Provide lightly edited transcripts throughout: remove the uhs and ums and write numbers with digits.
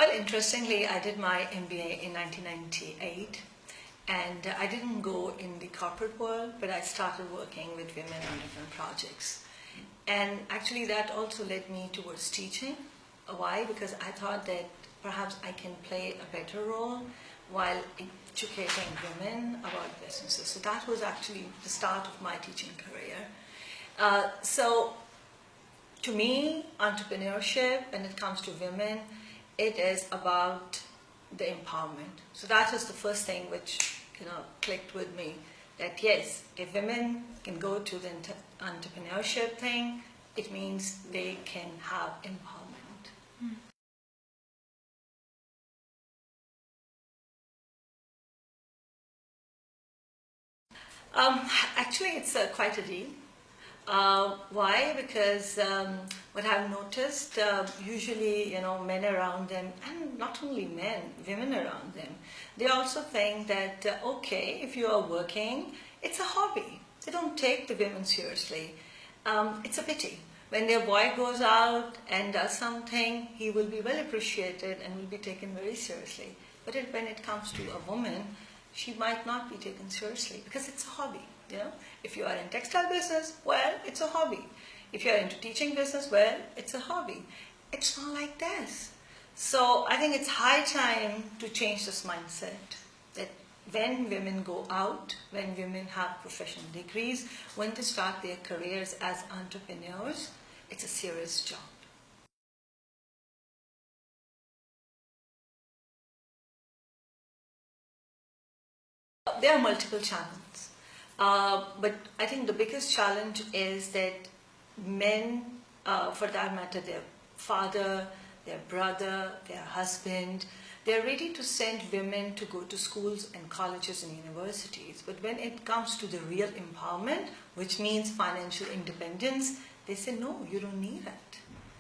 Well, interestingly, I did my MBA in 1998, and I didn't go in the corporate world, but I started working with women on different projects. And actually that also led me towards teaching. Why? Because I thought that perhaps I can play a better role while educating women about businesses. So that was actually the start of my teaching career. So to me, entrepreneurship, when it comes to women, it is about the empowerment. So that is the first thing which clicked with me, that yes, if women can go to the entrepreneurship thing, it means they can have empowerment. Actually, it's quite a deal. Why? Because what I've noticed, usually, men around them, and not only men, women around them, they also think that, okay, if you are working, it's a hobby. They don't take the women seriously. It's a pity. When their boy goes out and does something, he will be well appreciated and will be taken very seriously. But when it comes to a woman, she might not be taken seriously because it's a hobby. If you are in textile business, well, it's a hobby. If you are into teaching business, well, it's a hobby. It's not like this. So I think it's high time to change this mindset, that when women go out, when women have professional degrees, when they start their careers as entrepreneurs, it's a serious job. There are multiple challenges. But I think the biggest challenge is that men, for that matter, their father, their brother, their husband, they're ready to send women to go to schools and colleges and universities. But when it comes to the real empowerment, which means financial independence, they say, no, you don't need it.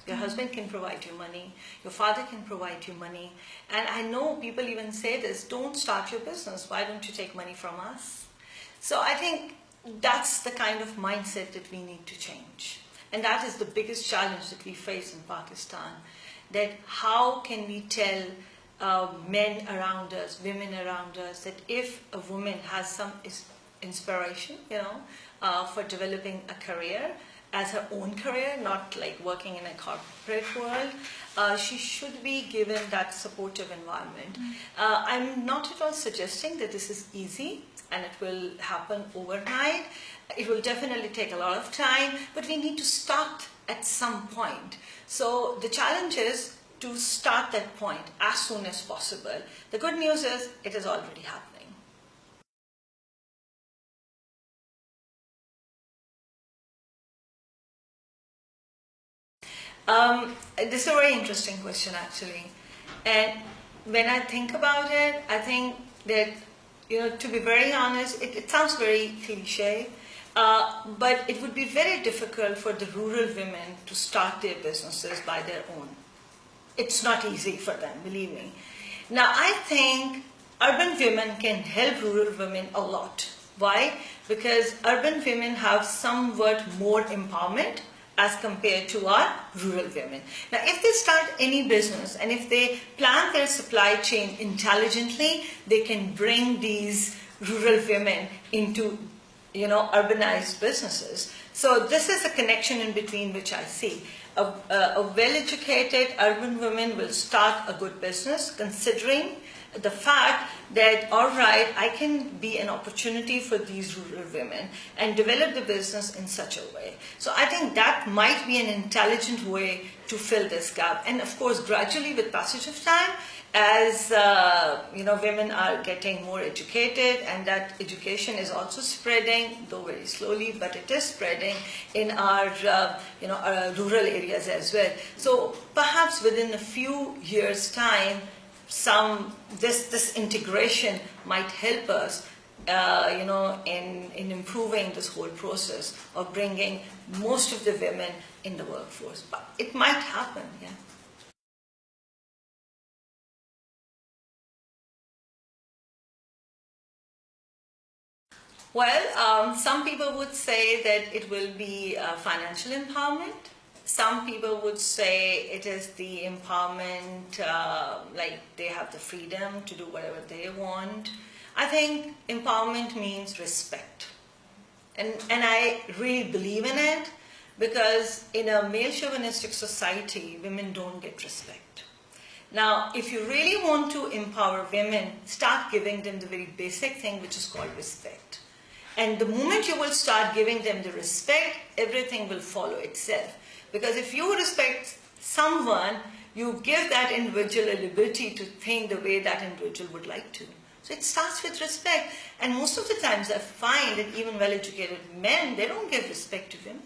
Your husband can provide you money. Your father can provide you money. And I know people even say this, don't start your business. Why don't you take money from us? So I think that's the kind of mindset that we need to change. And that is the biggest challenge that we face in Pakistan, that how can we tell men around us, women around us, that if a woman has some inspiration, for developing a career, as her own career, not like working in a corporate world, she should be given that supportive environment. I'm not at all suggesting that this is easy and it will happen overnight. It will definitely take a lot of time, but we need to start at some point. So the challenge is to start that point as soon as possible. The good news is it is already happening. This is a very interesting question, actually. And when I think about it, I think that, to be very honest, it sounds very cliche, but it would be very difficult for the rural women to start their businesses by their own. It's not easy for them, believe me. Now, I think urban women can help rural women a lot. Why? Because urban women have somewhat more empowerment as compared to our rural women. Now, if they start any business and if they plan their supply chain intelligently, they can bring these rural women into, urbanized businesses. So this is a connection in between which I see. A well-educated urban woman will start a good business, considering the fact that, all right, I can be an opportunity for these rural women and develop the business in such a way. So I think that might be an intelligent way to fill this gap. And of course, gradually with passage of time, as women are getting more educated, and that education is also spreading, though very slowly, but it is spreading in our our rural areas as well. So perhaps within a few years' time, this integration might help us, in improving this whole process of bringing most of the women in the workforce. But it might happen, yeah. Well, some people would say that it will be financial empowerment. some people would say it is the empowerment, like they have the freedom to do whatever they want. I think empowerment means respect. And I really believe in it, because in a male chauvinistic society, women don't get respect. Now, if you really want to empower women, start giving them the very basic thing, which is called respect. And the moment you will start giving them the respect, everything will follow itself. Because if you respect someone, you give that individual a liberty to think the way that individual would like to. So it starts with respect. And most of the times I find that even well-educated men, they don't give respect to women.